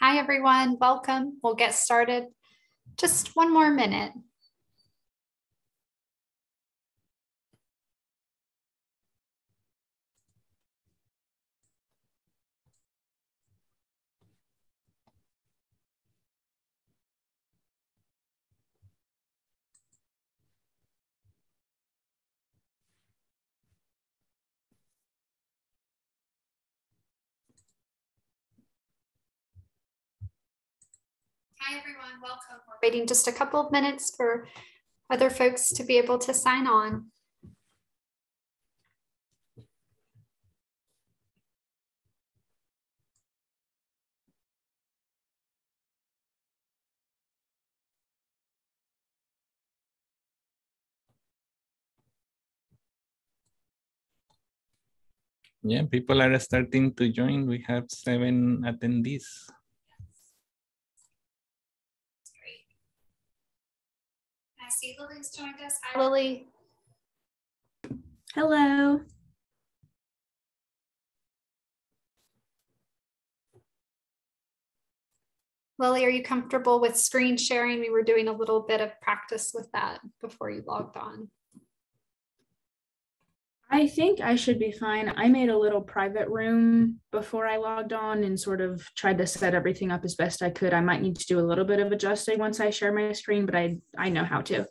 Hi, everyone. Welcome. We'll get started. Just one more minute. Hi, everyone. Welcome. We're waiting just a couple of minutes for other folks to be able to sign on. Yeah, people are starting to join. We have 7 attendees. I see Lily's joined us. Hi, Lily. Hello. Lily, are you comfortable with screen sharing? We were doing a little bit of practice with that before you logged on. I think I should be fine. I made a little private room before I logged on and sort of tried to set everything up as best I could. I might need to do a little bit of adjusting once I share my screen, but I know how to.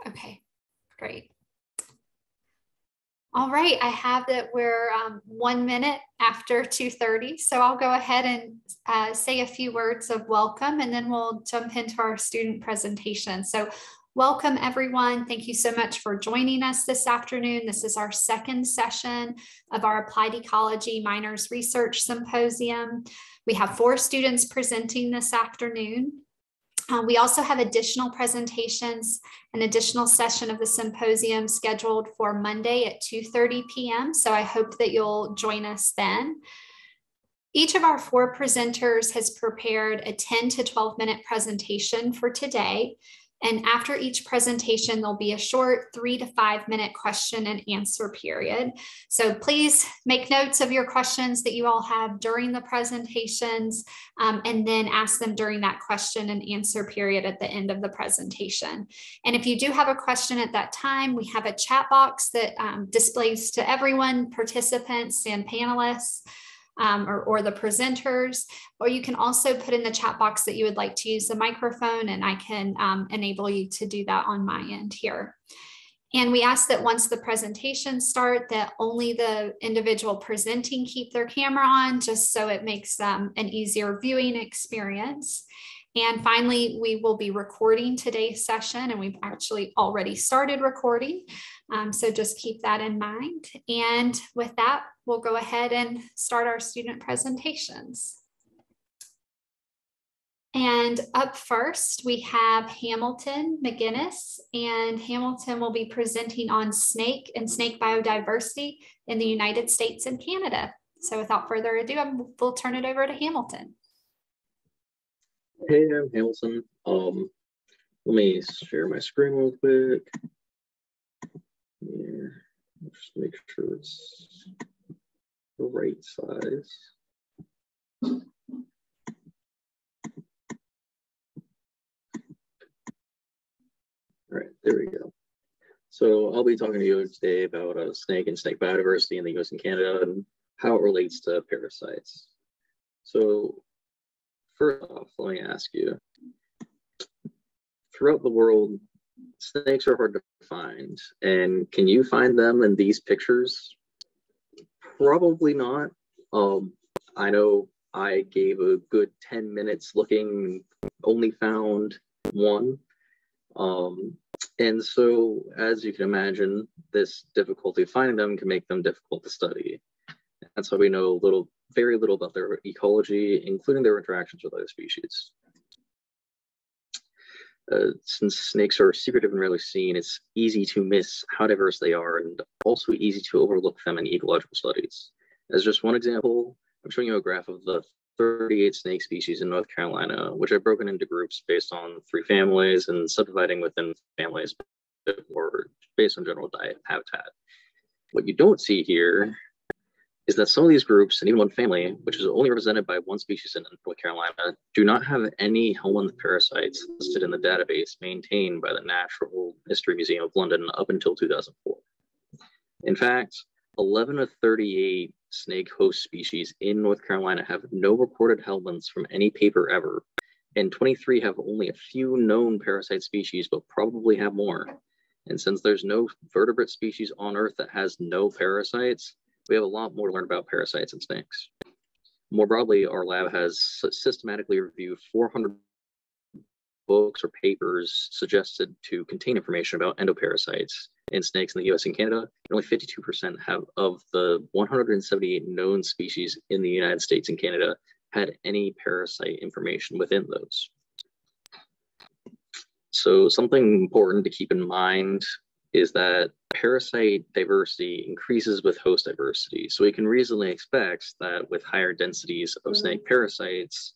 Okay, great. All right, I have that we're 1 minute after 2:30, so I'll go ahead and say a few words of welcome, and then we'll jump into our student presentation. So welcome, everyone. Thank you so much for joining us this afternoon. This is our second session of our Applied Ecology Minors Research Symposium. We have 4 students presenting this afternoon. We also have additional presentations, an additional session of the symposium scheduled for Monday at 2:30 p.m. So I hope that you'll join us then. Each of our 4 presenters has prepared a 10 to 12 minute presentation for today. And after each presentation, there'll be a short 3 to 5 minute question and answer period. So please make notes of your questions that you all have during the presentations, and then ask them during that question and answer period at the end of the presentation. And if you do have a question at that time, we have a chat box that displays to everyone, participants and panelists. Or the presenters, or you can also put in the chat box that you would like to use the microphone, and I can enable you to do that on my end here. And we ask that once the presentations start, that only the individual presenting keep their camera on, just so it makes an easier viewing experience. And finally, we will be recording today's session, and we've actually already started recording. So just keep that in mind. And with that, we'll go ahead and start our student presentations. And up first, we have Hamilton McGinnis, and Hamilton will be presenting on snake and snake biodiversity in the United States and Canada. So without further ado, we'll turn it over to Hamilton. Hey, I'm Hamilton. Let me share my screen real quick. Yeah, just make sure it's the right size. All right, there we go. So I'll be talking to you today about snake and snake biodiversity in the US and Canada and how it relates to parasites. So first off, let me ask you, throughout the world, snakes are hard to find, and can you find them in these pictures? Probably not. I know I gave a good 10 minutes looking, only found one. And so, as you can imagine, this difficulty of finding them can make them difficult to study. That's why we know very little about their ecology, including their interactions with other species. Since snakes are secretive and rarely seen, it's easy to miss how diverse they are, and also easy to overlook them in ecological studies. As just one example, I'm showing you a graph of the 38 snake species in North Carolina, which I've broken into groups based on 3 families and subdividing within families or based on general diet habitat. What you don't see here is that some of these groups, and even one family, which is only represented by one species in North Carolina, do not have any Helminth parasites listed in the database maintained by the Natural History Museum of London up until 2004. In fact, 11 of 38 snake host species in North Carolina have no recorded Helminths from any paper ever, and 23 have only a few known parasite species, but probably have more. And since there's no vertebrate species on Earth that has no parasites, we have a lot more to learn about parasites in snakes. More broadly, our lab has systematically reviewed 400 books or papers suggested to contain information about endoparasites in snakes in the US and Canada, and only 52% have of the 178 known species in the United States and Canada had any parasite information within those. So something important to keep in mind is that parasite diversity increases with host diversity. So we can reasonably expect that with higher densities of snake parasites,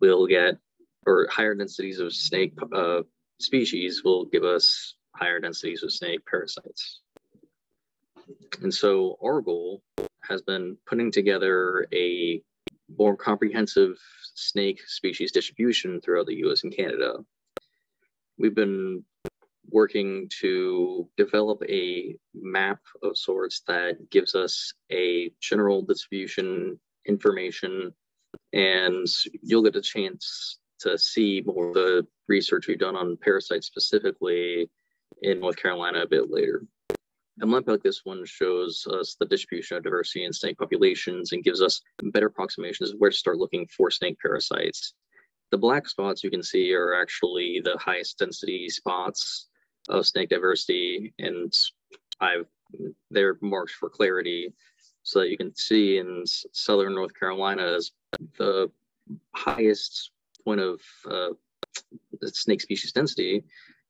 we'll get, or higher densities of snake species will give us higher densities of snake parasites. And so our goal has been putting together a more comprehensive snake species distribution throughout the US and Canada. We've been working to develop a map of sorts that gives us a general distribution information, and you'll get a chance to see more of the research we've done on parasites specifically in North Carolina a bit later. A map like this one shows us the distribution of diversity in snake populations and gives us better approximations of where to start looking for snake parasites. The black spots you can see are actually the highest density spots of snake diversity, and they're marked for clarity so that you can see in southern North Carolina is the highest point of snake species density,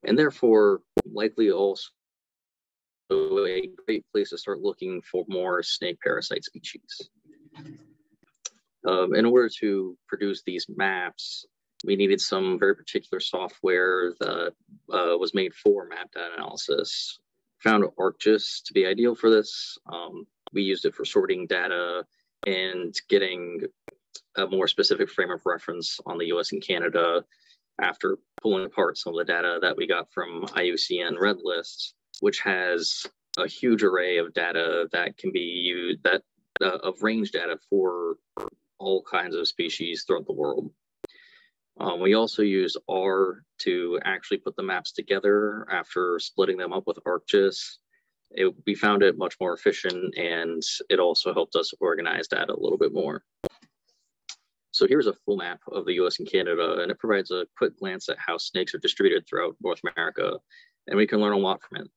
and therefore likely also a great place to start looking for more snake parasite species. In order to produce these maps, we needed some very particular software that was made for map data analysis. Found ArcGIS to be ideal for this. We used it for sorting data and getting a more specific frame of reference on the US and Canada after pulling apart some of the data that we got from IUCN Red List, which has a huge array of data that can be used, of range data for all kinds of species throughout the world. We also use R to actually put the maps together after splitting them up with ArcGIS. We found it much more efficient, and it also helped us organize data a little bit more. So here's a full map of the US and Canada, and it provides a quick glance at how snakes are distributed throughout North America, and we can learn a lot from it.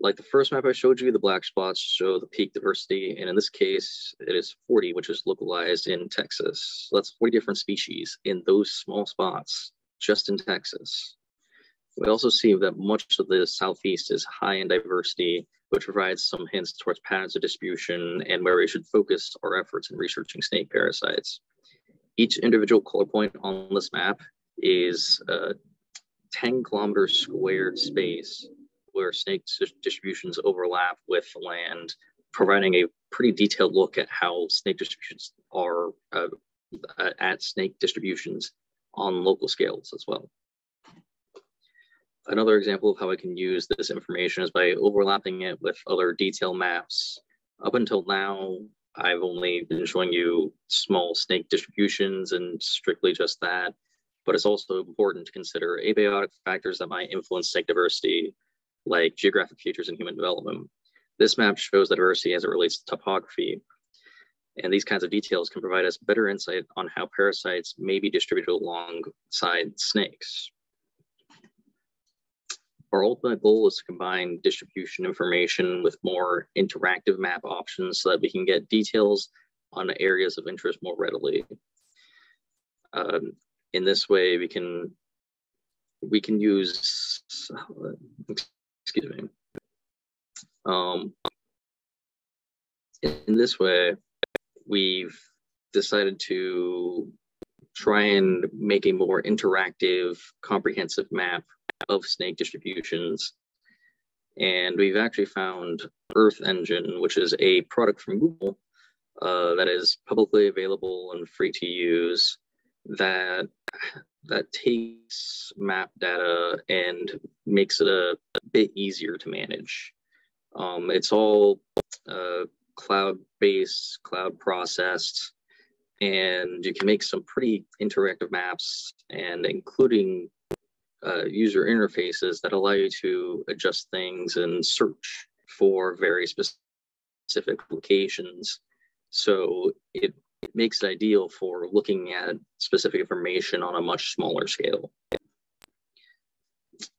Like the first map I showed you, the black spots show the peak diversity, and in this case, it is 40, which is localized in Texas. So that's 40 different species in those small spots, just in Texas. We also see that much of the Southeast is high in diversity, which provides some hints towards patterns of distribution and where we should focus our efforts in researching snake parasites. Each individual color point on this map is a 10 kilometer squared space where snake distributions overlap with land, providing a pretty detailed look at how snake distributions are at snake distributions on local scales as well. Another example of how I can use this information is by overlapping it with other detail maps. Up until now, I've only been showing you small snake distributions and strictly just that, but it's also important to consider abiotic factors that might influence snake diversity, like geographic features in human development. This map shows the diversity as it relates to topography, and these kinds of details can provide us better insight on how parasites may be distributed alongside snakes. Our ultimate goal is to combine distribution information with more interactive map options so that we can get details on areas of interest more readily. In this way, we can use, excuse me. In this way, we've decided to try and make a more interactive, comprehensive map of snake distributions. And we've actually found Earth Engine, which is a product from Google that is publicly available and free to use that takes map data and makes it a bit easier to manage. It's all cloud-based, cloud processed, and you can make some pretty interactive maps, and including user interfaces that allow you to adjust things and search for very specific locations. So it makes it ideal for looking at specific information on a much smaller scale.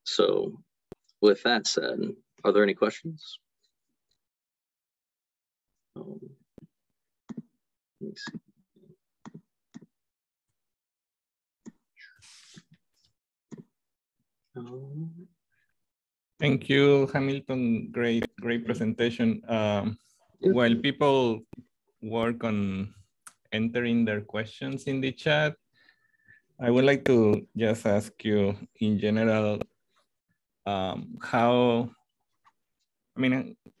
So with that said, are there any questions? Let me see. Thank you, Hamilton. Great presentation. While people work on entering their questions in the chat, I would like to just ask you in general,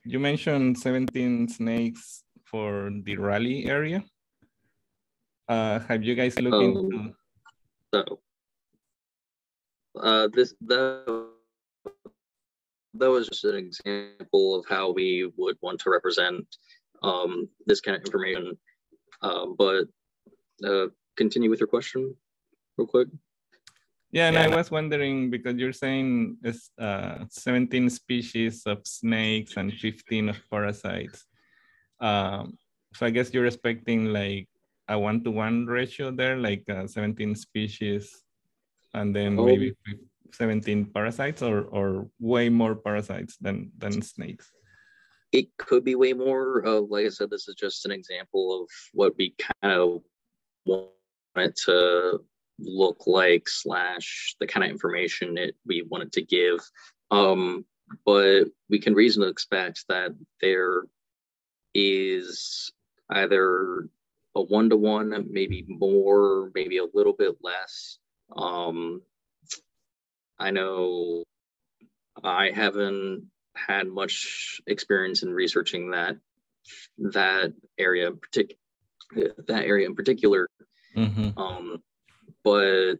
you mentioned 17 snakes for the Raleigh area. Have you guys looked into? That was just an example of how we would want to represent this kind of information. But continue with your question real quick. Yeah, and I was wondering, because you're saying it's 17 species of snakes and 15 of parasites. So I guess you're expecting like a 1-to-1 ratio there, like 17 species and then maybe 17 parasites, or way more parasites than snakes? It could be way more. Like I said, this is just an example of what we kind of want it to look like / the kind of information we wanted to give. But we can reasonably expect that there is either a 1-to-1, maybe more, maybe a little bit less. I know I haven't had much experience in researching that area in particular. Mm-hmm. But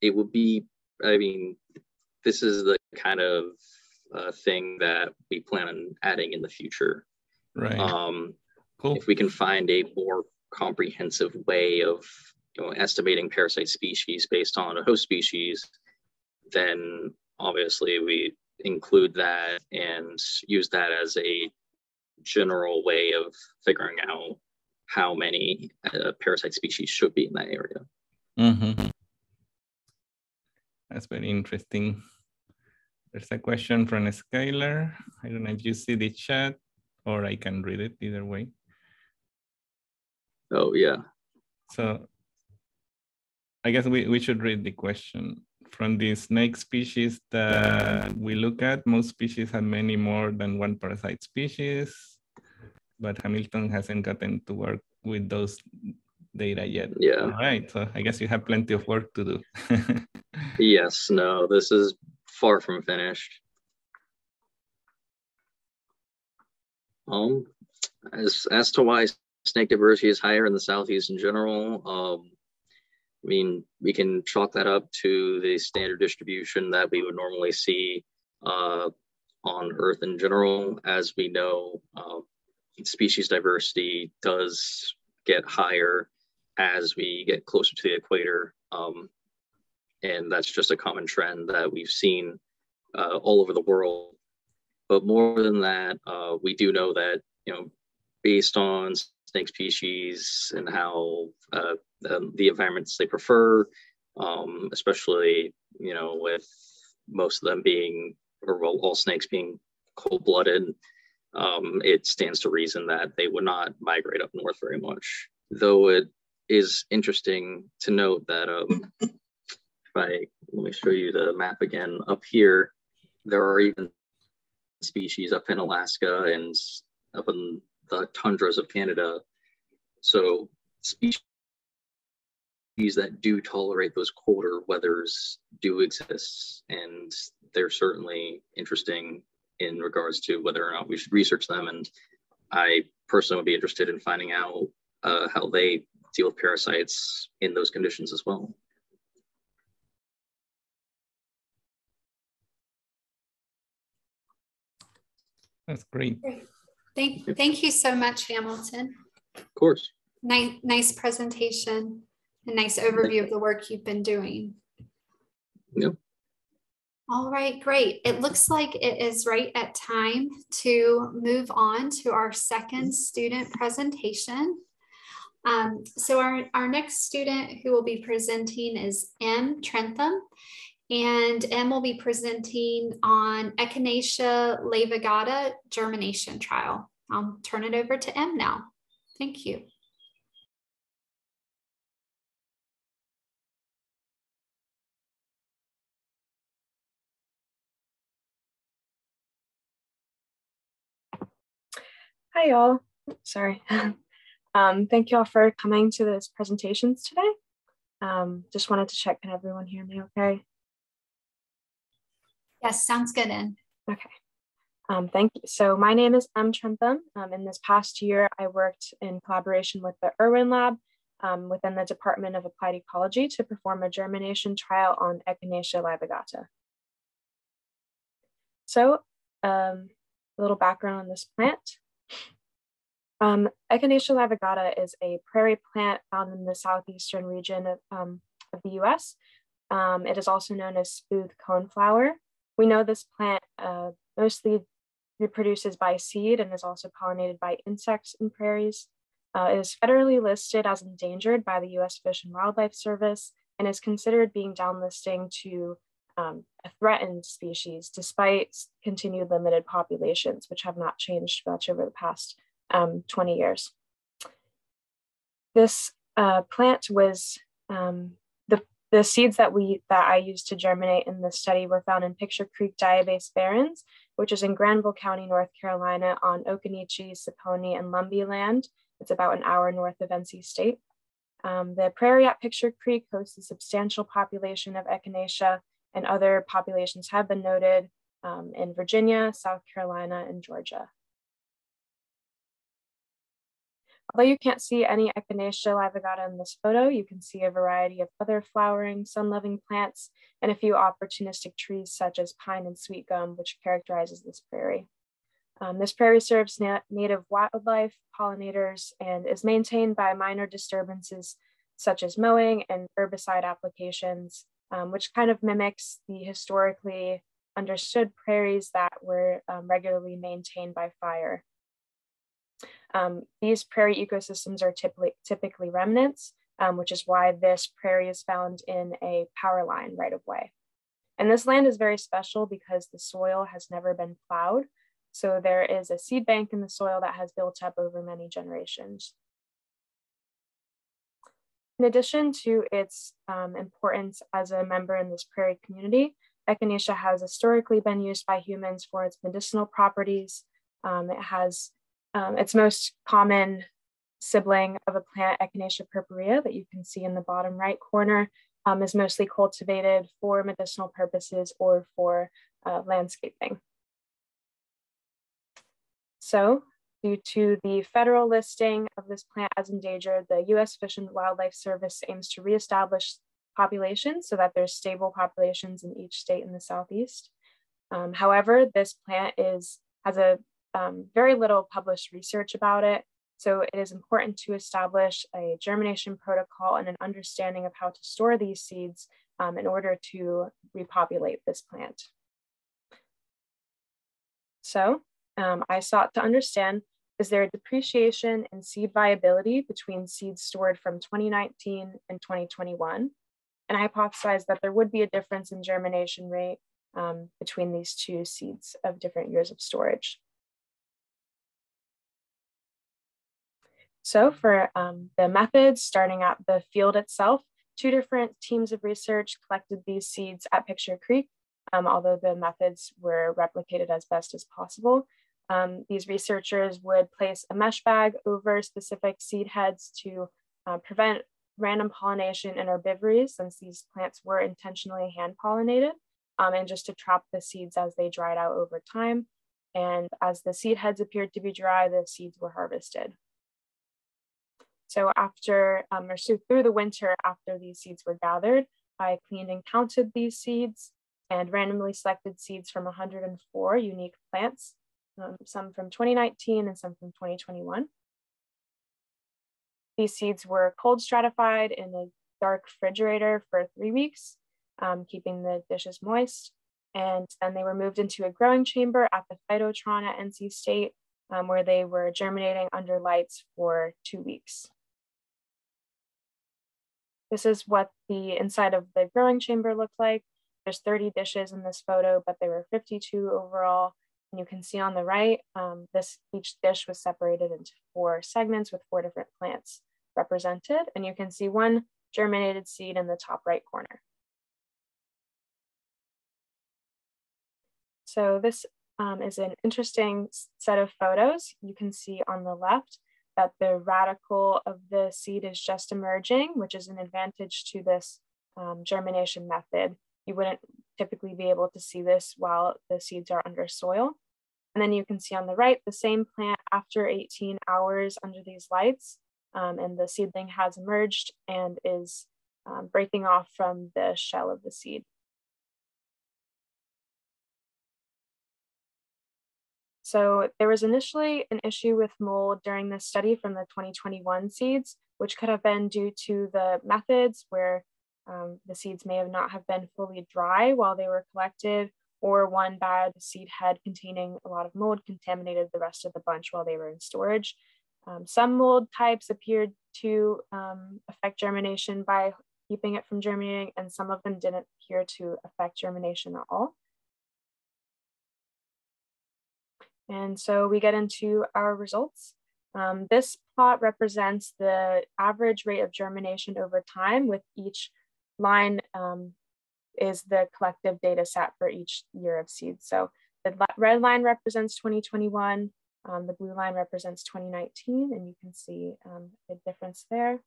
it would be, I mean, this is the kind of thing that we plan on adding in the future. Right. Cool. If we can find a more comprehensive way of estimating parasite species based on a host species, then obviously we include that and use that as a general way of figuring out how many parasite species should be in that area. Mm-hmm. That's very interesting. There's a question from Skylar. I don't know if you see the chat or I can read it either way. Oh, yeah. So I guess we should read the question. From the snake species that we look at, most species have many more than one parasite species, but Hamilton hasn't gotten to work with those data yet. Yeah. All right, so I guess you have plenty of work to do. Yes, no, this is far from finished. As to why snake diversity is higher in the Southeast in general, I mean, we can chalk that up to the standard distribution that we would normally see on Earth in general. As we know, species diversity does get higher as we get closer to the equator. And that's just a common trend that we've seen all over the world. But more than that, we do know that, based on snake species and how the environments they prefer, especially, with most of them being, or all snakes being cold-blooded, it stands to reason that they would not migrate up north very much. Though it is interesting to note that let me show you the map again. Up here, there are even species up in Alaska and up in the tundras of Canada. So species that do tolerate those colder weathers do exist, and they're certainly interesting in regards to whether or not we should research them. And I personally would be interested in finding out how they deal with parasites in those conditions as well. That's great. Thank you so much, Hamilton. Of course. Nice presentation, a nice overview of the work you've been doing. Yep. All right, great. It looks like it is right at time to move on to our second student presentation. So our next student who will be presenting is M. Trentham, and M will be presenting on Echinacea laevigata germination trial. I'll turn it over to M now. Thank you. Hi, y'all. Sorry. Thank you all for coming to this presentations today. Just wanted to check, can everyone hear me okay? Yes, sounds good, Ann. Okay. Thank you. So my name is M. Trentham. In this past year, I worked in collaboration with the Irwin Lab within the Department of Applied Ecology to perform a germination trial on Echinacea laevigata. So a little background on this plant. Echinacea laevigata is a prairie plant found in the southeastern region of the US. It is also known as smooth coneflower. We know this plant mostly reproduces by seed and is also pollinated by insects in prairies. It is federally listed as endangered by the US Fish and Wildlife Service and is considered being downlisting to a threatened species despite continued limited populations, which have not changed much over the past 20 years. This plant was, the seeds that I used to germinate in this study were found in Picture Creek Diabase Barrens, which is in Granville County, North Carolina on Occoneechee, Saponi, and Lumbee land. It's about an hour north of NC State. The prairie at Picture Creek hosts a substantial population of Echinacea, and other populations have been noted in Virginia, South Carolina, and Georgia. Although you can't see any Echinacea laevigata in this photo, you can see a variety of other flowering, sun-loving plants, and a few opportunistic trees such as pine and sweet gum, which characterizes this prairie. This prairie serves native wildlife, pollinators, and is maintained by minor disturbances such as mowing and herbicide applications, which kind of mimics the historically understood prairies that were regularly maintained by fire. These prairie ecosystems are typically remnants, which is why this prairie is found in a power line right of way. And this land is very special because the soil has never been plowed. So there is a seed bank in the soil that has built up over many generations. In addition to its importance as a member in this prairie community, Echinacea has historically been used by humans for its medicinal properties. It has its most common sibling of a plant, Echinacea purpurea, that you can see in the bottom right corner, is mostly cultivated for medicinal purposes or for landscaping. So, due to the federal listing of this plant as endangered, the US Fish and Wildlife Service aims to reestablish populations so that there's stable populations in each state in the Southeast. However, this plant has a very little published research about it. So it is important to establish a germination protocol and an understanding of how to store these seeds in order to repopulate this plant. So I sought to understand, is there a depreciation in seed viability between seeds stored from 2019 and 2021? And I hypothesized that there would be a difference in germination rate between these two seeds of different years of storage. So for the methods, starting at the field itself, 2 different teams of research collected these seeds at Picture Creek, although the methods were replicated as best as possible. These researchers would place a mesh bag over specific seed heads to prevent random pollination and herbivory, since these plants were intentionally hand pollinated, and just to trap the seeds as they dried out over time. And as the seed heads appeared to be dry, the seeds were harvested. So through the winter after these seeds were gathered, I cleaned and counted these seeds and randomly selected seeds from 104 unique plants, some from 2019 and some from 2021. These seeds were cold stratified in a dark refrigerator for 3 weeks, keeping the dishes moist. And then they were moved into a growing chamber at the Phytotron at NC State, where they were germinating under lights for 2 weeks. This is what the inside of the growing chamber looked like. There's 30 dishes in this photo, but there were 52 overall. And you can see on the right, each dish was separated into 4 segments with 4 different plants represented. And you can see 1 germinated seed in the top right corner. So this is an interesting set of photos. You can see on the left that the radicle of the seed is just emerging, which is an advantage to this germination method. You wouldn't typically be able to see this while the seeds are under soil. And then you can see on the right, the same plant after 18 hours under these lights, and the seedling has emerged and is breaking off from the shell of the seed. So there was initially an issue with mold during this study from the 2021 seeds, which could have been due to the methods where the seeds may have not have been fully dry while they were collected, or one bad seed head containing a lot of mold contaminated the rest of the bunch while they were in storage. Some mold types appeared to affect germination by keeping it from germinating, and some of them didn't appear to affect germination at all. And so we get into our results. This plot represents the average rate of germination over time, with each line is the collective data set for each year of seeds. So the red line represents 2021, the blue line represents 2019, and you can see the difference there.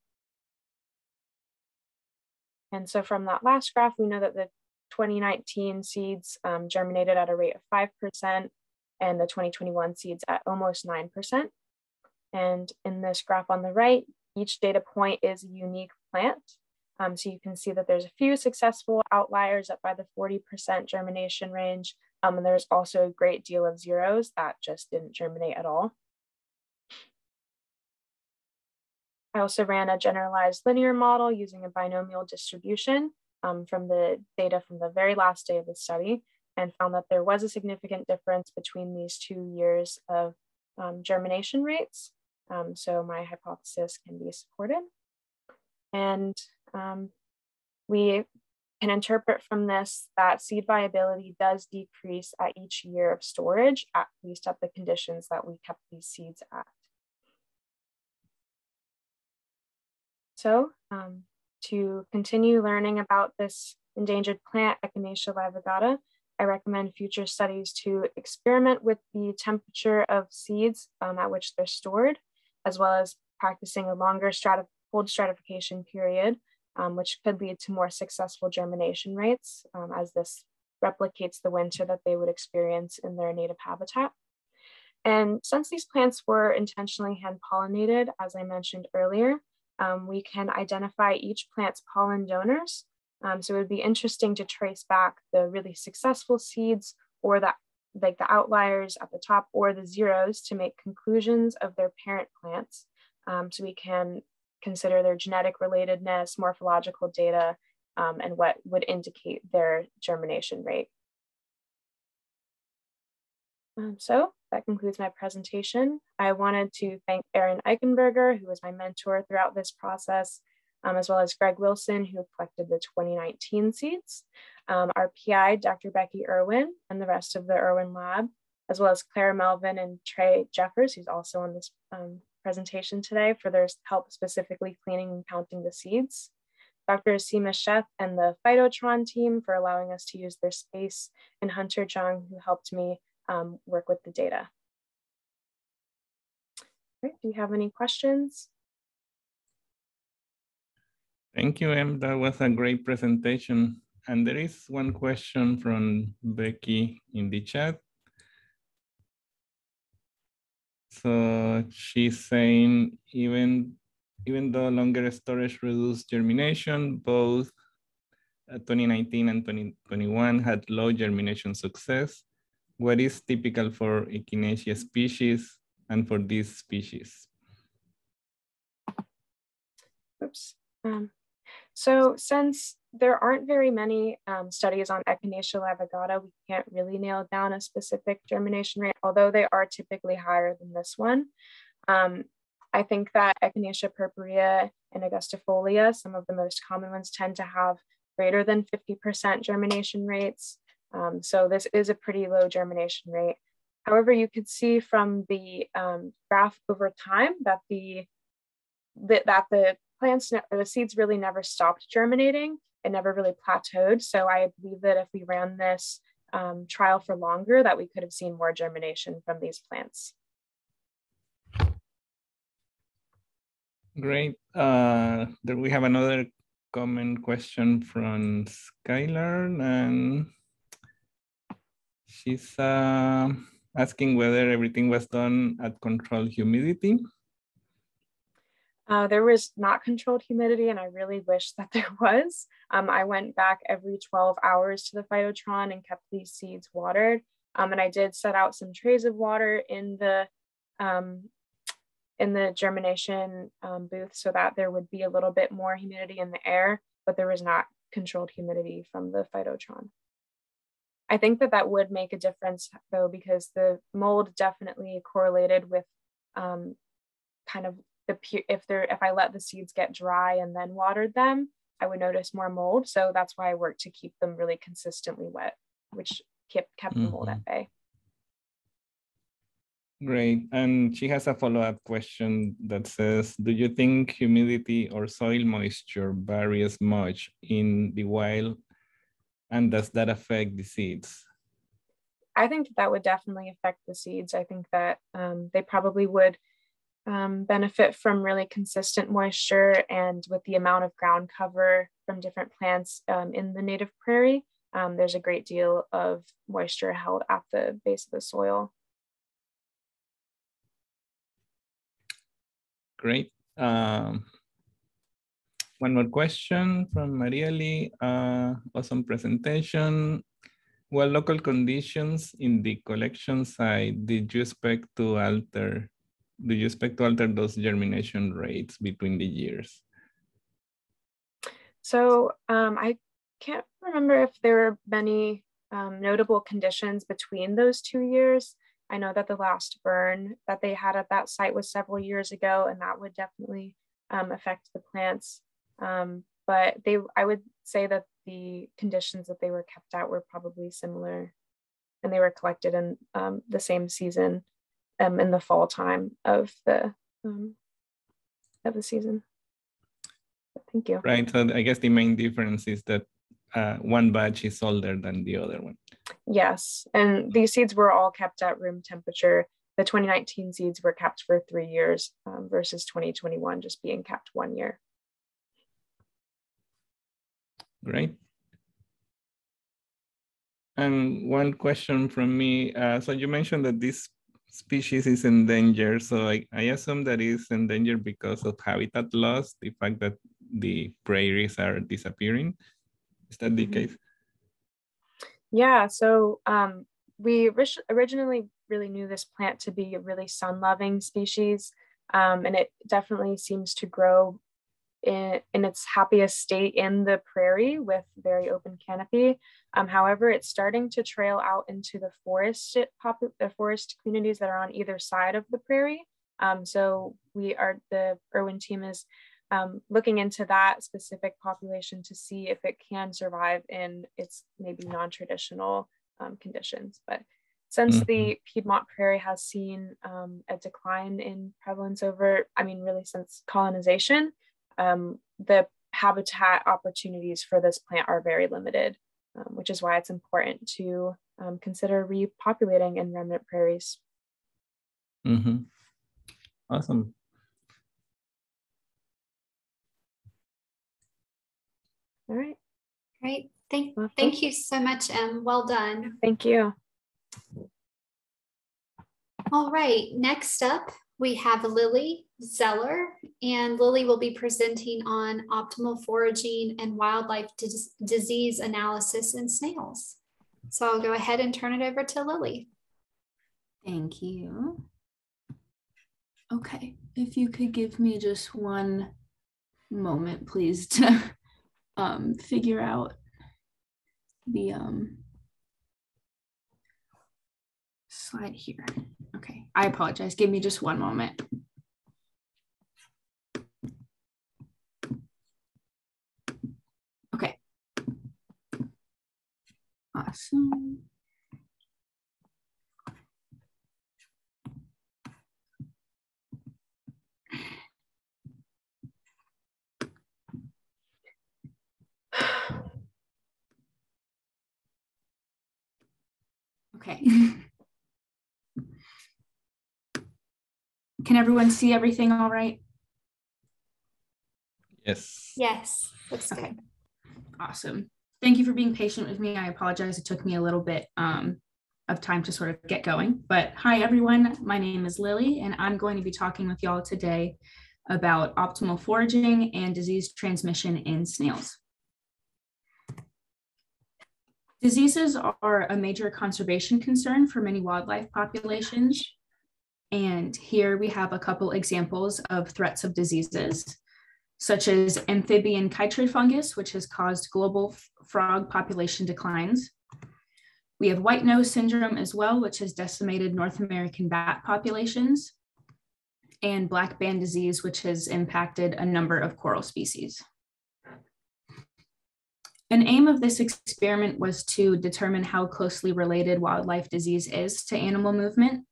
And so from that last graph, we know that the 2019 seeds germinated at a rate of 5%, and the 2021 seeds at almost 9%. And in this graph on the right, each data point is a unique plant. So you can see that there's a few successful outliers up by the 40% germination range. And there's also a great deal of zeros that just didn't germinate at all. I also ran a generalized linear model using a binomial distribution from the data from the very last day of the study, and found that there was a significant difference between these 2 years of germination rates. So my hypothesis can be supported. And we can interpret from this that seed viability does decrease at each year of storage, at least at the conditions that we kept these seeds at. So to continue learning about this endangered plant, Echinacea laevigata, I recommend future studies to experiment with the temperature of seeds at which they're stored, as well as practicing a longer cold stratification period, which could lead to more successful germination rates, as this replicates the winter that they would experience in their native habitat. And since these plants were intentionally hand pollinated, as I mentioned earlier, we can identify each plant's pollen donors. So it would be interesting to trace back the really successful seeds, or like the outliers at the top, or the zeros, to make conclusions of their parent plants. So we can consider their genetic relatedness, morphological data, and what would indicate their germination rate. So that concludes my presentation. I wanted to thank Aaron Eichenberger, who was my mentor throughout this process, as well as Greg Wilson, who collected the 2019 seeds, our PI, Dr. Becky Irwin, and the rest of the Irwin lab, as well as Claire Melvin and Trey Jeffers, who's also on this presentation today, for their help specifically cleaning and counting the seeds. Dr. Seema Sheth and the Phytotron team for allowing us to use their space, and Hunter Jung, who helped me work with the data. All right, do you have any questions? Thank you, Em. That was a great presentation. And there is one question from Becky in the chat. So she's saying even though longer storage reduced germination, both 2019 and 2021 had low germination success. What is typical for Echinacea species and for these species? Oops. So since there aren't very many studies on Echinacea lavigata, we can't really nail down a specific germination rate, although they are typically higher than this one. I think that Echinacea purpurea and Augustifolia, some of the most common ones, tend to have greater than 50% germination rates. So this is a pretty low germination rate. However, you could see from the graph over time that the plants or the seeds really never stopped germinating. It never really plateaued. So I believe that if we ran this trial for longer, that we could have seen more germination from these plants. Great. There we have another comment question from Skylar, and she's asking whether everything was done at controlled humidity. There was not controlled humidity, and I really wish that there was. I went back every 12 hours to the phytotron and kept these seeds watered. And I did set out some trays of water in the germination booth so that there would be a little bit more humidity in the air, but there was not controlled humidity from the phytotron. I think that that would make a difference though, because the mold definitely correlated with kind of if I let the seeds get dry and then watered them, I would notice more mold. So that's why I worked to keep them really consistently wet, which kept the mold at bay. Great. And she has a follow-up question that says, do you think humidity or soil moisture varies much in the wild? And does that affect the seeds? I think that would definitely affect the seeds. I think that they probably would benefit from really consistent moisture, and with the amount of ground cover from different plants in the native prairie, there's a great deal of moisture held at the base of the soil. Great. One more question from Maria Lee. Awesome presentation. What local conditions in the collection site did you expect to alter? Do you expect to alter those germination rates between the years? So I can't remember if there were many notable conditions between those 2 years. I know that the last burn that they had at that site was several years ago, and that would definitely affect the plants. But I would say that the conditions that they were kept at were probably similar, and they were collected in the same season in the fall time of the season. Thank you. Right, so I guess the main difference is that one batch is older than the other one. Yes, and these seeds were all kept at room temperature. The 2019 seeds were kept for 3 years versus 2021 just being kept 1 year. Great. And one question from me. So you mentioned that this species is endangered. So I assume that it's endangered because of habitat loss, the fact that the prairies are disappearing. Is that the case? Yeah, so we originally really knew this plant to be a really sun-loving species, and it definitely seems to grow in its happiest state in the prairie with very open canopy. However, it's starting to trail out into the forest communities that are on either side of the prairie. So the Irwin team is looking into that specific population to see if it can survive in its maybe non-traditional conditions. But since the Piedmont prairie has seen a decline in prevalence really since colonization, the habitat opportunities for this plant are very limited, which is why it's important to consider repopulating in remnant prairies. Awesome. All right. Great. Thank you so much, Em. Well done. Thank you. All right, next up, we have Lily Zeller, and Lily will be presenting on optimal foraging and wildlife disease analysis in snails. So I'll go ahead and turn it over to Lily. Thank you. Okay, if you could give me just one moment, please, to figure out the slide here. Okay, I apologize. Give me just one moment. Okay. Awesome. Okay. Can everyone see everything all right? Yes. Yes, looks Okay. good. Awesome. Thank you for being patient with me. I apologize. It took me a little bit of time to sort of get going. But hi, everyone. My name is Lily, and I'm going to be talking with y'all today about optimal foraging and disease transmission in snails. Diseases are a major conservation concern for many wildlife populations. And here we have a couple examples of threats of diseases, such as amphibian chytrid fungus, which has caused global frog population declines. We have white nose syndrome as well, which has decimated North American bat populations, and black band disease, which has impacted a number of coral species. An aim of this experiment was to determine how closely related wildlife disease is to animal movement.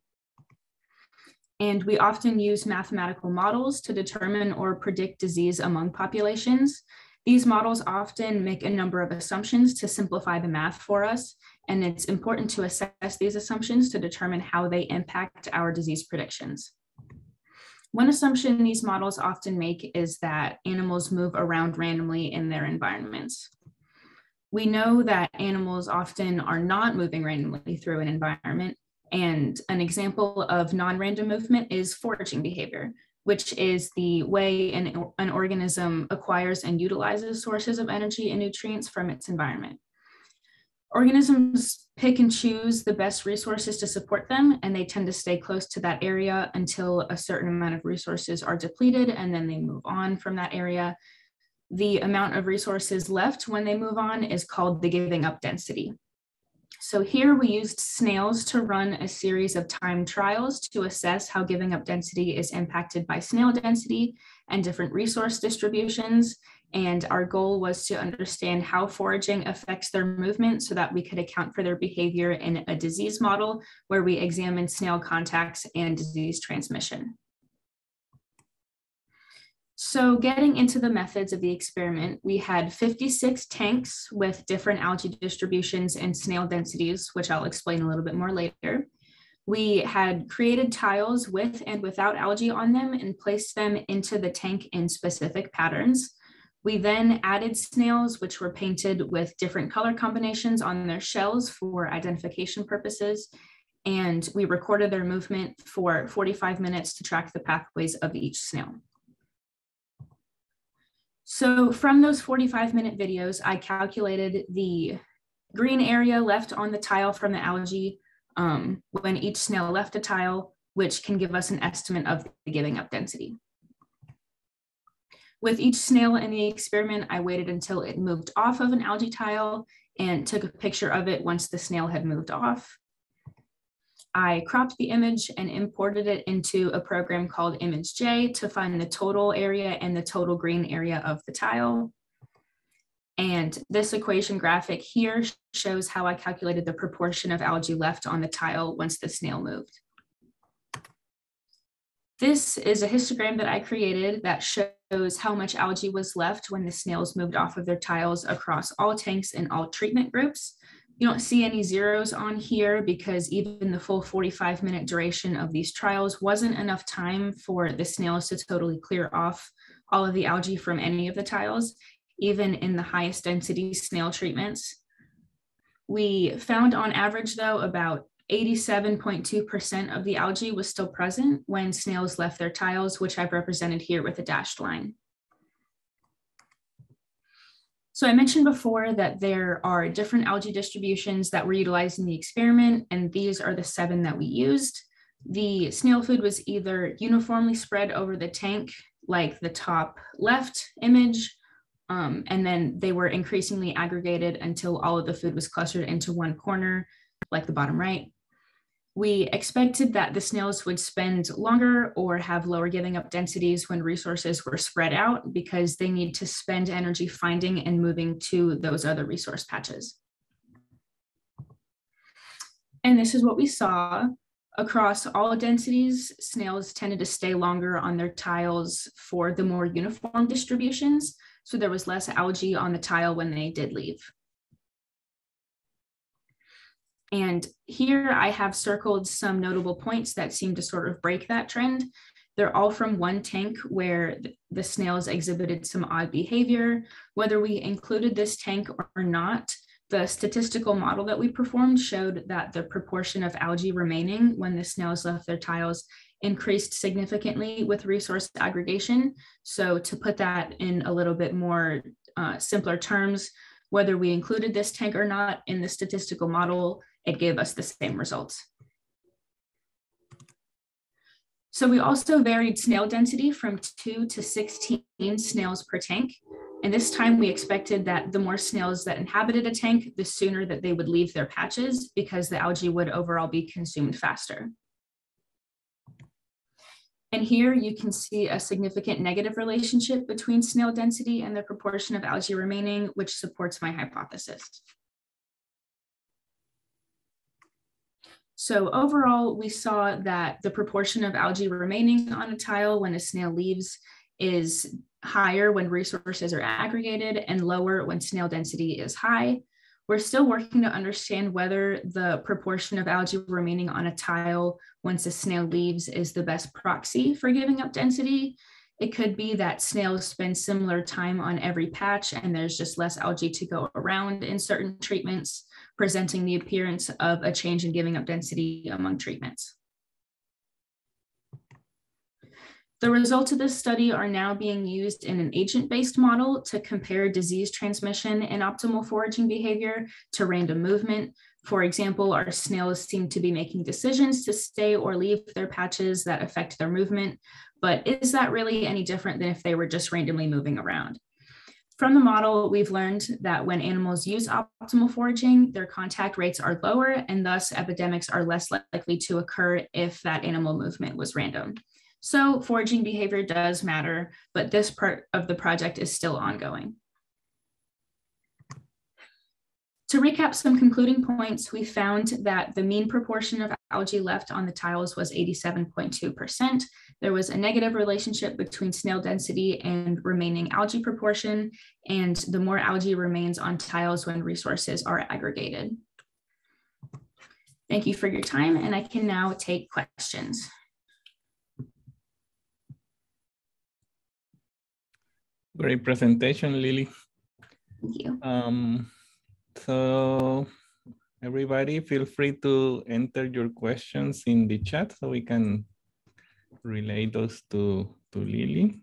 And we often use mathematical models to determine or predict disease among populations. These models often make a number of assumptions to simplify the math for us, and it's important to assess these assumptions to determine how they impact our disease predictions. One assumption these models often make is that animals move around randomly in their environments. We know that animals often are not moving randomly through an environment, and an example of non-random movement is foraging behavior, which is the way an organism acquires and utilizes sources of energy and nutrients from its environment. Organisms pick and choose the best resources to support them, and they tend to stay close to that area until a certain amount of resources are depleted, and then they move on from that area. The amount of resources left when they move on is called the giving up density. So here we used snails to run a series of timed trials to assess how giving up density is impacted by snail density and different resource distributions. And our goal was to understand how foraging affects their movement so that we could account for their behavior in a disease model where we examined snail contacts and disease transmission. So getting into the methods of the experiment, we had 56 tanks with different algae distributions and snail densities, which I'll explain a little bit more later. We had created tiles with and without algae on them and placed them into the tank in specific patterns. We then added snails, which were painted with different color combinations on their shells for identification purposes. And we recorded their movement for 45 minutes to track the pathways of each snail. So from those 45-minute videos, I calculated the green area left on the tile from the algae when each snail left a tile, which can give us an estimate of the giving up density. With each snail in the experiment, I waited until it moved off of an algae tile and took a picture of it once the snail had moved off. I cropped the image and imported it into a program called ImageJ to find the total area and the total green area of the tile. And this equation graphic here shows how I calculated the proportion of algae left on the tile once the snail moved. This is a histogram that I created that shows how much algae was left when the snails moved off of their tiles across all tanks and all treatment groups. You don't see any zeros on here because even the full 45-minute duration of these trials wasn't enough time for the snails to totally clear off all of the algae from any of the tiles, even in the highest density snail treatments. We found on average, though, about 87.2% of the algae was still present when snails left their tiles, which I've represented here with a dashed line. So I mentioned before that there are different algae distributions that were utilized in the experiment, and these are the 7 that we used. The snail food was either uniformly spread over the tank, like the top left image, and then they were increasingly aggregated until all of the food was clustered into one corner, like the bottom right. We expected that the snails would spend longer or have lower giving up densities when resources were spread out because they need to spend energy finding and moving to those other resource patches. And this is what we saw. Across all densities, snails tended to stay longer on their tiles for the more uniform distributions. So there was less algae on the tile when they did leave. And here I have circled some notable points that seem to sort of break that trend. They're all from one tank where the snails exhibited some odd behavior. Whether we included this tank or not, the statistical model that we performed showed that the proportion of algae remaining when the snails left their tiles increased significantly with resource aggregation. So to put that in a little bit more simpler terms, whether we included this tank or not in the statistical model, it gave us the same results. So we also varied snail density from 2 to 16 snails per tank. And this time we expected that the more snails that inhabited a tank, the sooner that they would leave their patches because the algae would overall be consumed faster. And here you can see a significant negative relationship between snail density and the proportion of algae remaining, which supports my hypothesis. So overall, we saw that the proportion of algae remaining on a tile when a snail leaves is higher when resources are aggregated and lower when snail density is high. We're still working to understand whether the proportion of algae remaining on a tile once a snail leaves is the best proxy for giving up density. It could be that snails spend similar time on every patch and there's just less algae to go around in certain treatments, presenting the appearance of a change in giving up density among treatments. The results of this study are now being used in an agent-based model to compare disease transmission and optimal foraging behavior to random movement. For example, our snails seem to be making decisions to stay or leave their patches that affect their movement, but is that really any different than if they were just randomly moving around? From the model, we've learned that when animals use optimal foraging, their contact rates are lower and thus epidemics are less likely to occur if that animal movement was random. So foraging behavior does matter, but this part of the project is still ongoing. To recap some concluding points, we found that the mean proportion of algae left on the tiles was 87.2%. There was a negative relationship between snail density and remaining algae proportion, and the more algae remains on tiles when resources are aggregated. Thank you for your time, and I can now take questions. Great presentation, Lily. Thank you. So everybody feel free to enter your questions in the chat so we can relay those to Lily.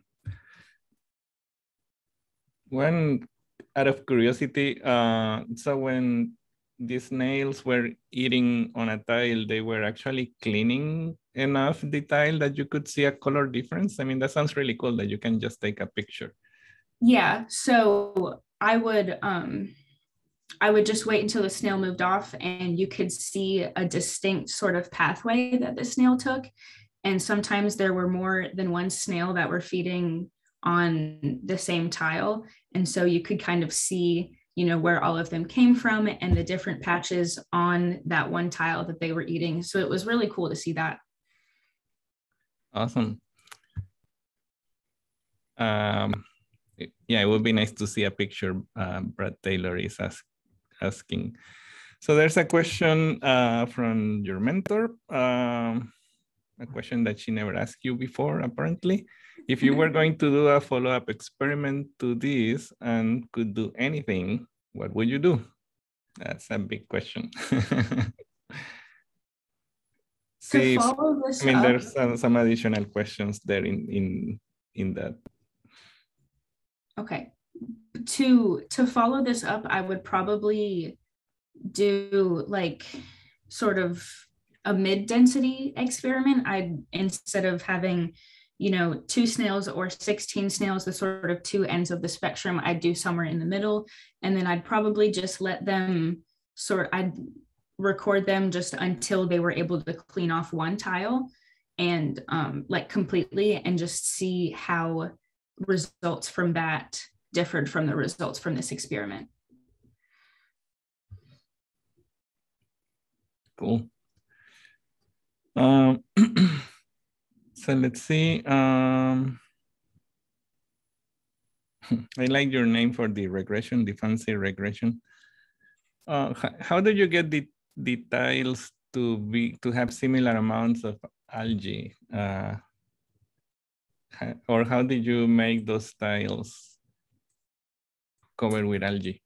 One out of curiosity, so when the snails were eating on a tile, they were actually cleaning enough the tile that you could see a color difference? I mean, that sounds really cool that you can just take a picture. Yeah, so I would just wait until the snail moved off and you could see a distinct sort of pathway that the snail took. And sometimes there were more than one snail that were feeding on the same tile. And so you could kind of see, you know, where all of them came from and the different patches on that one tile that they were eating. So it was really cool to see that. Awesome. Yeah, it would be nice to see a picture. Brad Taylor is asking. So there's a question from your mentor, a question that she never asked you before, apparently. If you were going to do a follow-up experiment to this and could do anything, what would you do? That's a big question. see. follow this I mean, up, there's some additional questions there in that. okay. To follow this up, I would probably do like sort of a mid-density experiment. Instead of having, 2 snails or 16 snails, the sort of two ends of the spectrum, I'd do somewhere in the middle. And then I'd probably just let them I'd record them just until they were able to clean off one tile and like completely, and just see how results from that differed from the results from this experiment. Cool. So let's see. I like your name for the regression, the fancy regression. How did you get the tiles to have similar amounts of algae? Or how did you make those tiles covered with algae?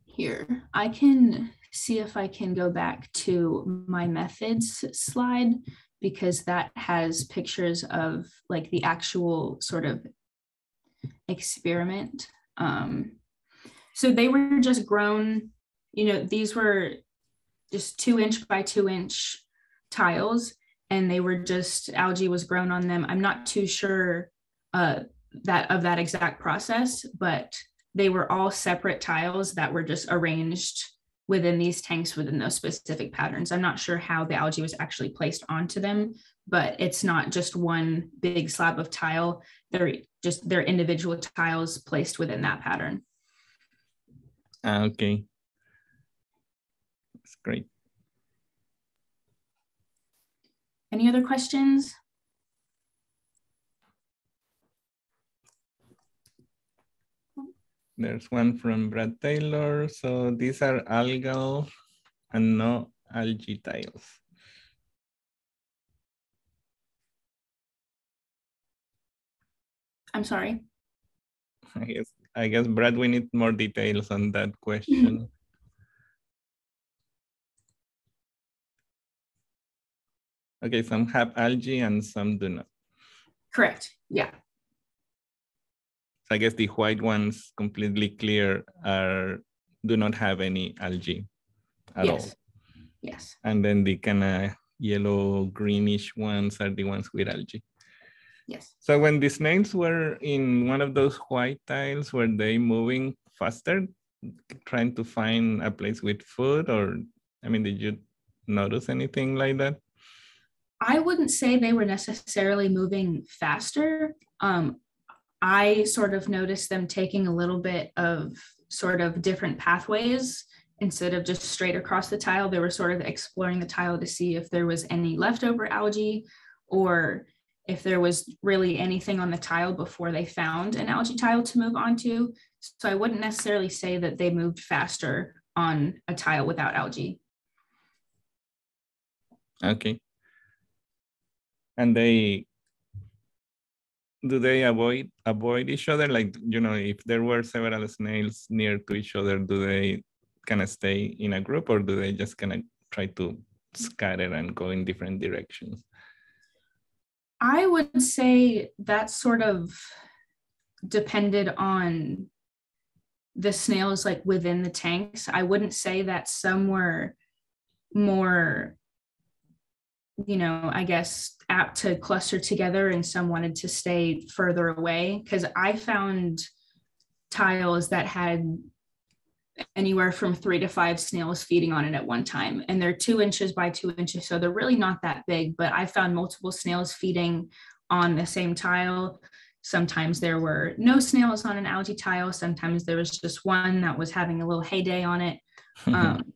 Here, I can see if I can go back to my methods slide, because that has pictures of like the actual sort of experiment. So they were just grown, these were just 2-inch by 2-inch tiles, and they were just, algae was grown on them. I'm not too sure that exact process, but they were all separate tiles that were just arranged within these tanks within those specific patterns. I'm not sure how the algae was actually placed onto them, but it's not just one big slab of tile. They're individual tiles placed within that pattern. Okay. That's great. Any other questions? There's one from Brad Taylor. So these are algal and no algae tiles. I'm sorry. I guess Brad, we need more details on that question. Okay, some have algae and some do not. Correct. Yeah. I guess the white ones, completely clear, do not have any algae at all. Yes. And then the kind of yellow greenish ones are the ones with algae. Yes. So when the snails were in one of those white tiles, were they moving faster, trying to find a place with food? Or, I mean, did you notice anything like that? I wouldn't say they were necessarily moving faster. I sort of noticed them taking a little bit of sort of different pathways. Instead of just straight across the tile, they were sort of exploring the tile to see if there was any leftover algae, or if there was really anything on the tile before they found an algae tile to move onto. So I wouldn't necessarily say that they moved faster on a tile without algae. Okay. And do they avoid each other? Like, if there were several snails near to each other, do they kind of stay in a group, or do they just kind of try to scatter and go in different directions? I would say that sort of depended on the snails like within the tanks. I wouldn't say that some were more, I guess, apt to cluster together and some wanted to stay further away, because I found tiles that had anywhere from 3 to 5 snails feeding on it at one time, and they're 2 inches by 2 inches, so they're really not that big. But I found multiple snails feeding on the same tile. Sometimes there were no snails on an algae tile. Sometimes there was just one that was having a little heyday on it.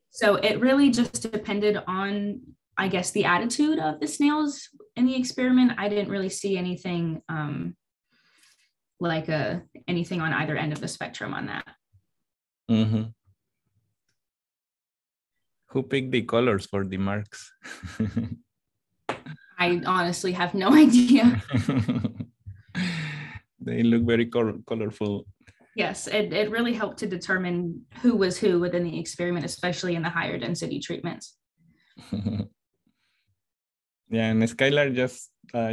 So it really just depended on, I guess, the attitude of the snails in the experiment. I didn't really see anything anything on either end of the spectrum on that. Mm-hmm. Who picked the colors for the marks? I honestly have no idea. They look very colorful. Yes, it really helped to determine who was who within the experiment, especially in the higher density treatments. Yeah, and Skylar just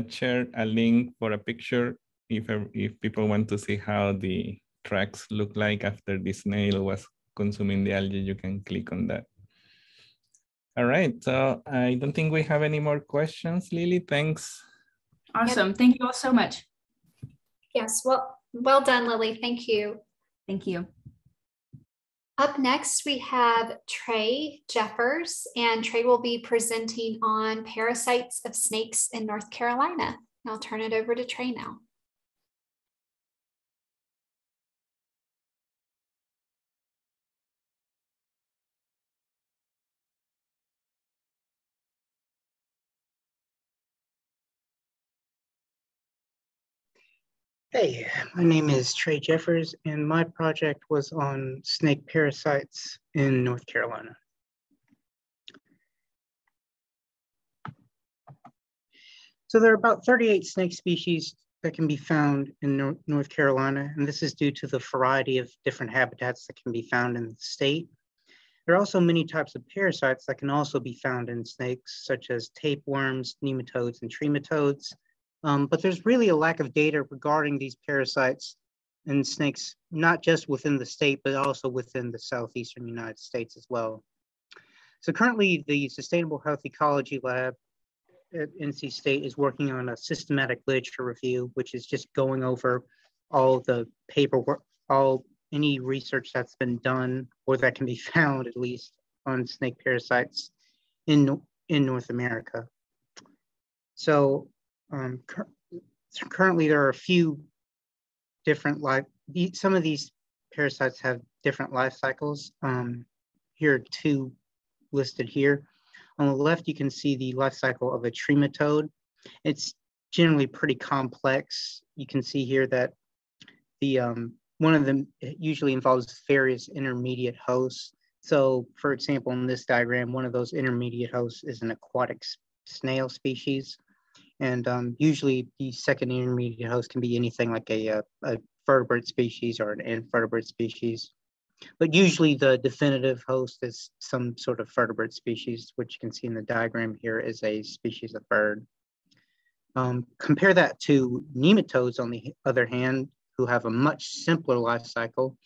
shared a link for a picture if people want to see how the tracks look like after the snail was consuming the algae, you can click on that. All right, so I don't think we have any more questions, Lily. Thanks. Awesome. Yep. Thank you all so much. Yes, well done, Lily. Thank you. Thank you. Up next, we have Trey Jeffers, and Trey will be presenting on parasites of snakes in North Carolina. I'll turn it over to Trey now. Hey, my name is Trey Jeffers, and my project was on snake parasites in North Carolina. So there are about 38 snake species that can be found in North Carolina, and this is due to the variety of different habitats that can be found in the state. There are also many types of parasites that can also be found in snakes, such as tapeworms, nematodes, and trematodes. But there's really a lack of data regarding these parasites in snakes, not just within the state, but also within the southeastern United States as well. So currently, the Sustainable Health Ecology Lab at NC State is working on a systematic literature review, which is just going over all the paperwork, any research that's been done or that can be found at least on snake parasites in North America. So currently there are a few different some of these parasites have different life cycles. Here are two listed here. On the left, you can see the life cycle of a trematode. It's generally pretty complex. You can see here that one of them usually involves various intermediate hosts. So for example, in this diagram, one of those intermediate hosts is an aquatic snail species. And usually the second intermediate host can be anything like a vertebrate species or an invertebrate species. But usually the definitive host is some sort of vertebrate species, which you can see in the diagram here is a species of bird. Compare that to nematodes, on the other hand, who have a much simpler life cycle.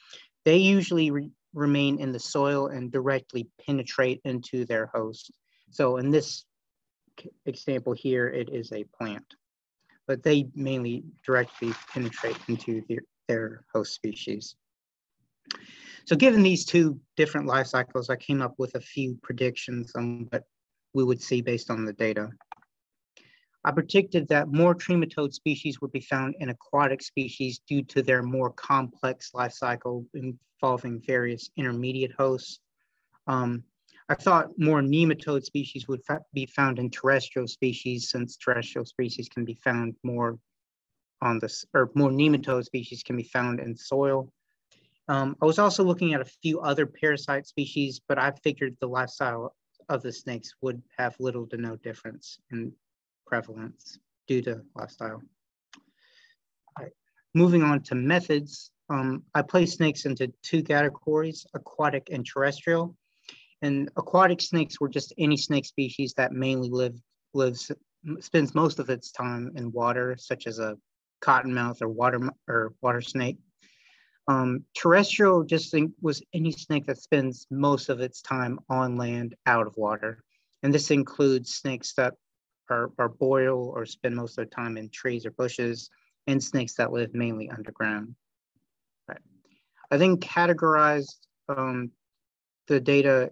They usually remain in the soil and directly penetrate into their host. So in this example here, it is a plant, but they mainly directly penetrate into their host species. So given these two different life cycles, I came up with a few predictions on what we would see based on the data. I predicted that more trematode species would be found in aquatic species due to their more complex life cycle involving various intermediate hosts. I thought more nematode species would be found in terrestrial species, since terrestrial species can be found more on this, or more nematode species can be found in soil. I was also looking at a few other parasite species, but I figured the lifestyle of the snakes would have little to no difference in prevalence due to lifestyle. Right. Moving on to methods, I placed snakes into two categories, aquatic and terrestrial. And aquatic snakes were just any snake species that mainly spends most of its time in water, such as a cottonmouth or water snake. Terrestrial was any snake that spends most of its time on land, out of water. And this includes snakes that are boreal or spend most of their time in trees or bushes, and snakes that live mainly underground. Right. I then categorized the data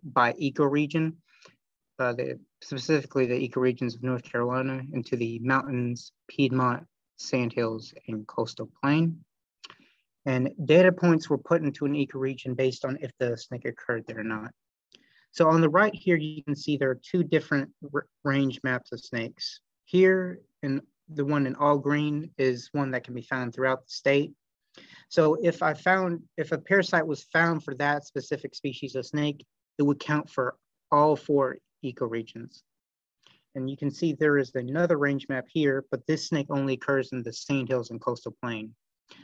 by ecoregion, specifically the ecoregions of North Carolina, into the mountains, Piedmont, sandhills, and coastal plain. And data points were put into an ecoregion based on if the snake occurred there or not. So on the right here, you can see there are two different range maps of snakes. Here, and the one in all green is one that can be found throughout the state. So if a parasite was found for that specific species of snake, it would count for all 4 ecoregions. And you can see there is another range map here, but this snake only occurs in the sandhills and coastal plain.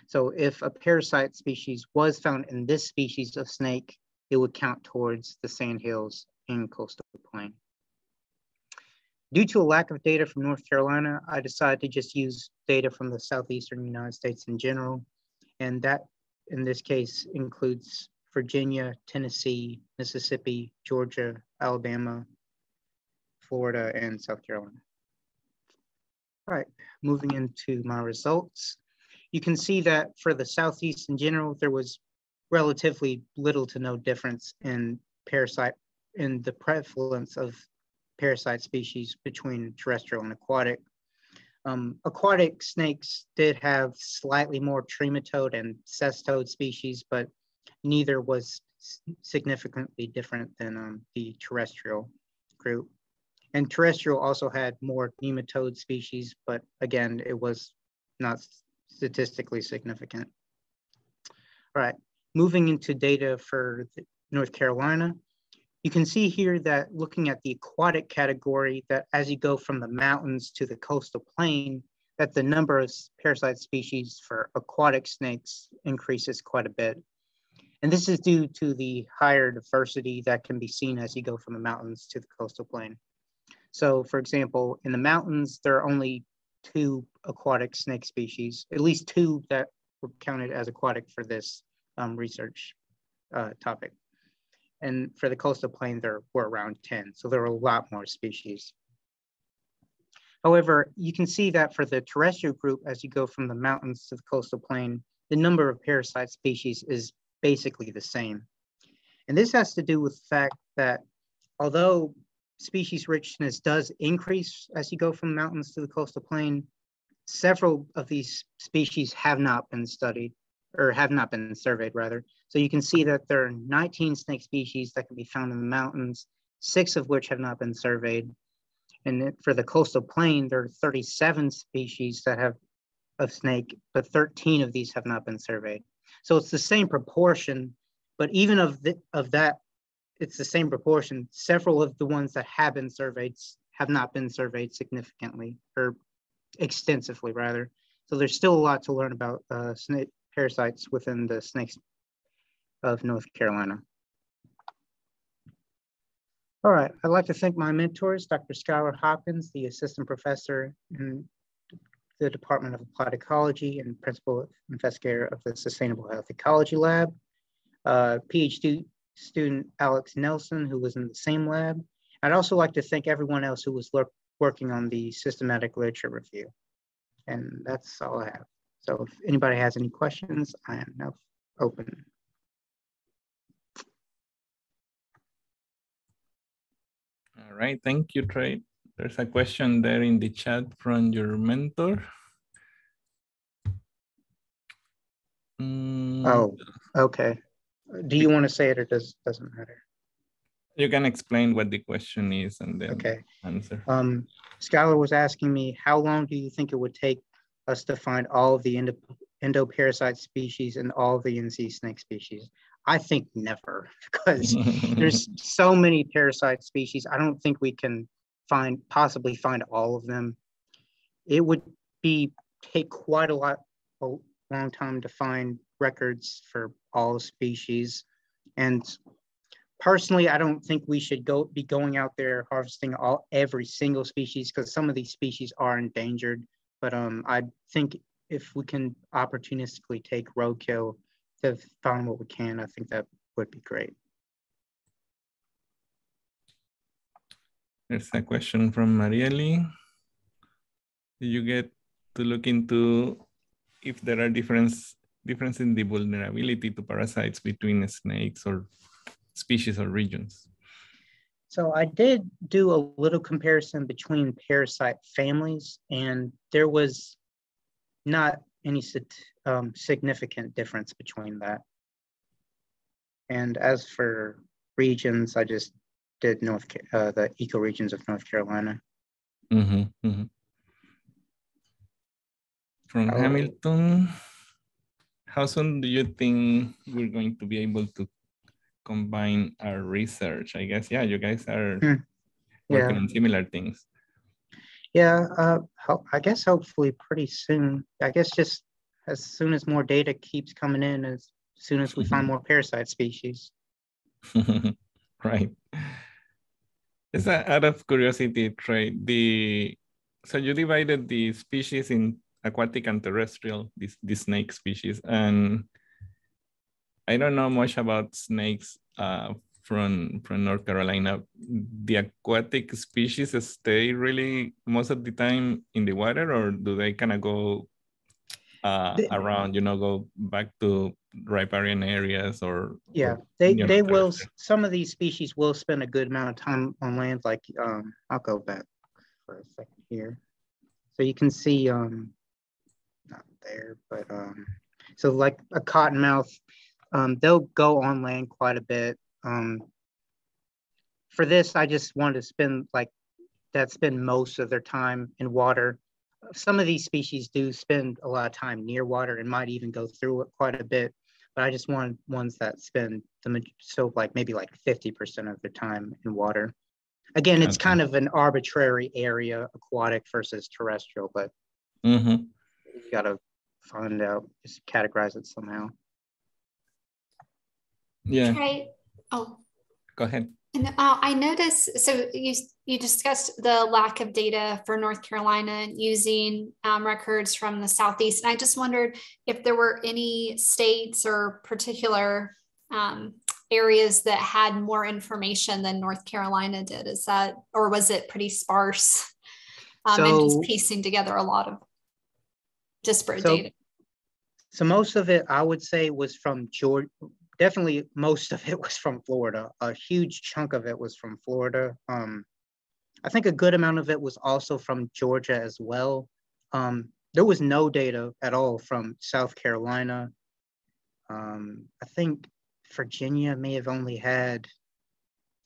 So if a parasite species was found in this species of snake, it would count towards the sandhills and coastal plain. Due to a lack of data from North Carolina, I decided to just use data from the southeastern United States in general. And that, in this case, includes Virginia, Tennessee, Mississippi, Georgia, Alabama, Florida, and South Carolina. All right, moving into my results. You can see that for the Southeast in general, there was relatively little to no difference in the prevalence of parasite species between terrestrial and aquatic. Aquatic snakes did have slightly more trematode and cestode species, but neither was significantly different than the terrestrial group. And terrestrial also had more nematode species, but again, it was not statistically significant. All right, moving into data for North Carolina, you can see here that looking at the aquatic category, that as you go from the mountains to the coastal plain, that the number of parasite species for aquatic snakes increases quite a bit. And this is due to the higher diversity that can be seen as you go from the mountains to the coastal plain. So for example, in the mountains, there are only 2 aquatic snake species, at least 2 that were counted as aquatic for this research topic. And for the coastal plain, there were around 10. So there were a lot more species. However, you can see that for the terrestrial group, as you go from the mountains to the coastal plain, the number of parasite species is basically the same. And this has to do with the fact that although species richness does increase as you go from mountains to the coastal plain, several of these species have not been studied, or have not been surveyed rather. So you can see that there are 19 snake species that can be found in the mountains, 6 of which have not been surveyed. And for the coastal plain, there are 37 species that have of snake, but 13 of these have not been surveyed. So it's the same proportion, but even of that, it's the same proportion. Several of the ones that have been surveyed have not been surveyed significantly, or extensively rather. So there's still a lot to learn about snake parasites within the snakes of North Carolina. All right, I'd like to thank my mentors, Dr. Skylar Hopkins, the assistant professor in the Department of Applied Ecology and principal investigator of the Sustainable Health Ecology Lab, PhD student Alex Nelson, who was in the same lab. I'd also like to thank everyone else who was working on the systematic literature review. And that's all I have. So if anybody has any questions, I am now open. All right, thank you, Trey. There's a question there in the chat from your mentor. Oh, okay. Do you want to say it or doesn't matter? You can explain what the question is and then okay. Answer. Skylar was asking me, how long do you think it would take us to find all of the endoparasite species and all of the NC snake species? I think never, because there's so many parasite species. I don't think we can possibly find all of them. It would take quite a long time to find records for all species. And personally, I don't think we should be going out there harvesting every single species, because some of these species are endangered. But I think if we can opportunistically take roadkill to find what we can, I think that would be great. There's a question from Marieli. Did you get to look into if there are difference in the vulnerability to parasites between snakes or species or regions? So I did do a little comparison between parasite families, and there was not any significant difference between that. And as for regions, I just did the ecoregions of North Carolina. Mm-hmm, mm-hmm. From Hamilton, how soon do you think we're going to be able to combine our research? I guess, yeah, you guys are working on similar things. Yeah, I guess hopefully pretty soon. I guess just as soon as more data keeps coming in, as soon as we find more parasite species. Right. Just out of curiosity, Trey, so you divided the species in aquatic and terrestrial, the snake species, and I don't know much about snakes from North Carolina. The aquatic species stay really most of the time in the water, or do they kind of go around, go back to riparian areas or? Yeah, they will, some of these species will spend a good amount of time on land. Like, I'll go back for a second here. So you can see, not there, but so like a cottonmouth, they'll go on land quite a bit. For this, I just wanted to spend most of their time in water. Some of these species do spend a lot of time near water and might even go through it quite a bit, but I just wanted ones that spend maybe 50% of their time in water. Again, it's kind of an arbitrary area, aquatic versus terrestrial, but you gotta find out, just categorize it somehow. Yeah. Trey, go ahead. And I noticed, so you discussed the lack of data for North Carolina using records from the Southeast. And I just wondered if there were any states or particular areas that had more information than North Carolina did. Or was it pretty sparse and just piecing together a lot of disparate data? So most of it, I would say, was from Georgia. Definitely most of it was from Florida. A huge chunk of it was from Florida. I think a good amount of it was also from Georgia as well. There was no data at all from South Carolina. I think Virginia may have only had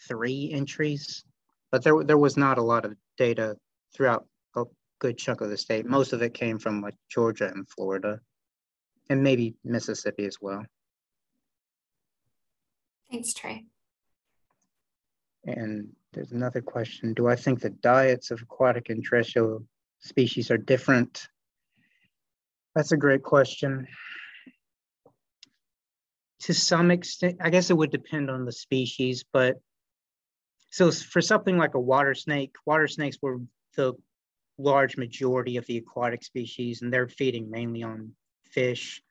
3 entries, but there was not a lot of data throughout a good chunk of the state. Most of it came from like Georgia and Florida, and maybe Mississippi as well. Thanks, Trey. And there's another question. Do I think the diets of aquatic and terrestrial species are different? That's a great question. To some extent, I guess it would depend on the species, but so for something like a water snakes were the large majority of the aquatic species, and they're feeding mainly on fish.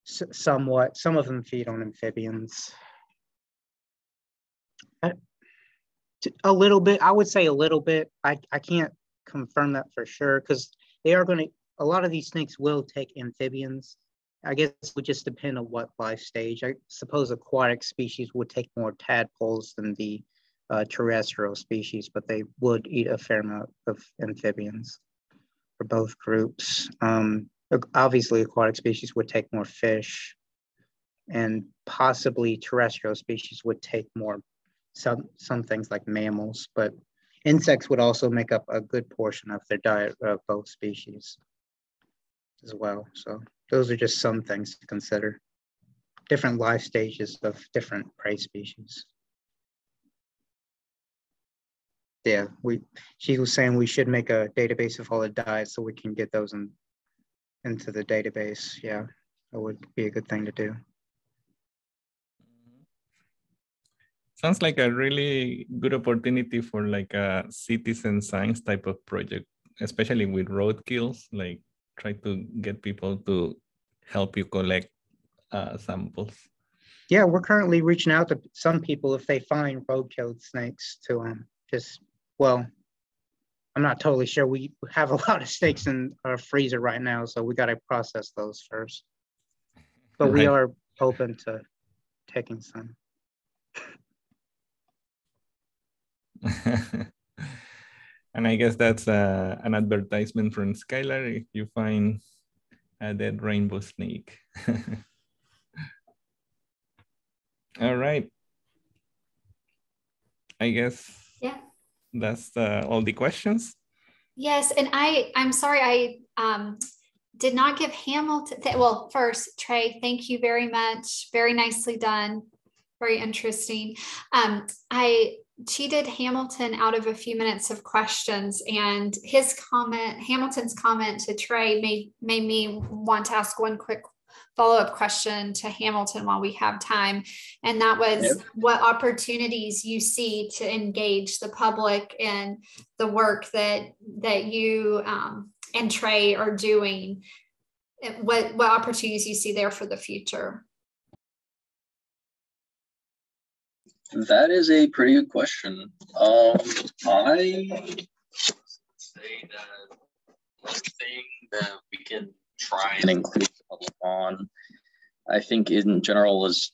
Somewhat, some of them feed on amphibians. A little bit, I would say a little bit. I can't confirm that for sure, because a lot of these snakes will take amphibians. I guess it would just depend on what life stage. I suppose aquatic species would take more tadpoles than the terrestrial species, but they would eat a fair amount of amphibians for both groups. Obviously, aquatic species would take more fish, and possibly terrestrial species would take more some things like mammals, but insects would also make up a good portion of their diet of both species as well. So those are just some things to consider. Different life stages of different prey species. Yeah, she was saying we should make a database of all the diets so we can get those into the database. Yeah, that would be a good thing to do. Sounds like a really good opportunity for like a citizen science type of project, especially with roadkills, like try to get people to help you collect samples. Yeah, we're currently reaching out to some people if they find roadkill snakes to I'm not totally sure. We have a lot of snakes in our freezer right now, so we got to process those first. But we are open to taking some. And I guess that's an advertisement from Skylar if you find a dead rainbow snake. All right. I guess that's all the questions. Yes, and I'm sorry I did not give Hamilton. Well, first, Trey, thank you very much. Very nicely done. Very interesting. I cheated Hamilton out of a few minutes of questions, and Hamilton's comment to Trey made me want to ask one quick follow-up question to Hamilton while we have time. And that was what opportunities you see to engage the public in the work that you and Trey are doing. What opportunities you see there for the future? That is a pretty good question. I say that one thing that we can try and include the public on, I think in general is,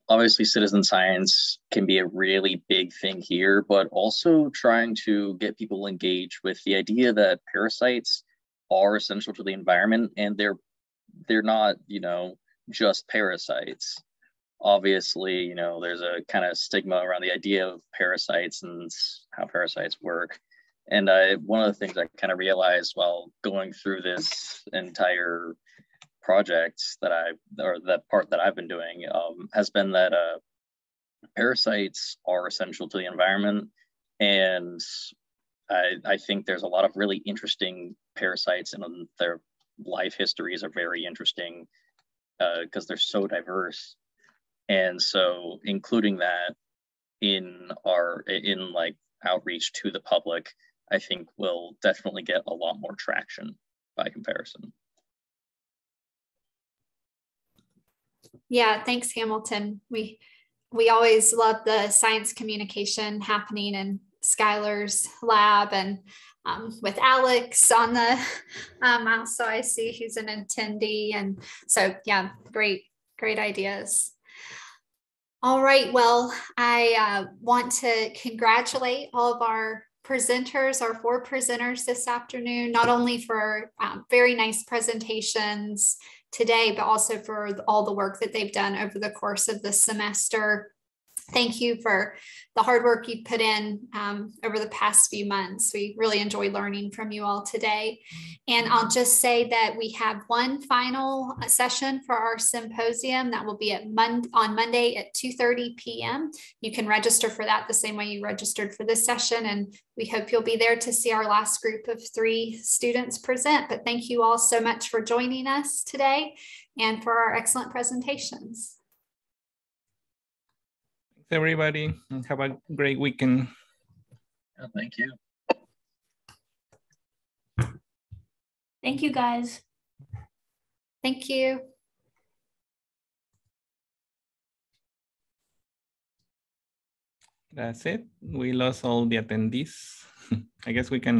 obviously citizen science can be a really big thing here, but also trying to get people engaged with the idea that parasites are essential to the environment, and they're not, just parasites. Obviously, there's a kind of stigma around the idea of parasites and how parasites work. And one of the things I kind of realized while going through this entire project that part that I've been doing has been that parasites are essential to the environment. And I think there's a lot of really interesting parasites, and their life histories are very interesting because they're so diverse. And so including that in outreach to the public, I think will definitely get a lot more traction by comparison. Yeah, thanks, Hamilton. We always love the science communication happening in Skylar's lab, and with Alex on the also I see he's an attendee, and so yeah, great ideas. All right, well, I want to congratulate all of our presenters, our 4 presenters this afternoon, not only for very nice presentations today, but also for all the work that they've done over the course of the semester. Thank you for the hard work you put in over the past few months. We really enjoy learning from you all today. And I'll just say that we have one final session for our symposium that will be on Monday at 2:30 p.m. You can register for that the same way you registered for this session. And we hope you'll be there to see our last group of 3 students present. But thank you all so much for joining us today and for our excellent presentations. Everybody, and have a great weekend. Thank you. Thank you, guys. Thank you. That's it. We lost all the attendees. I guess we can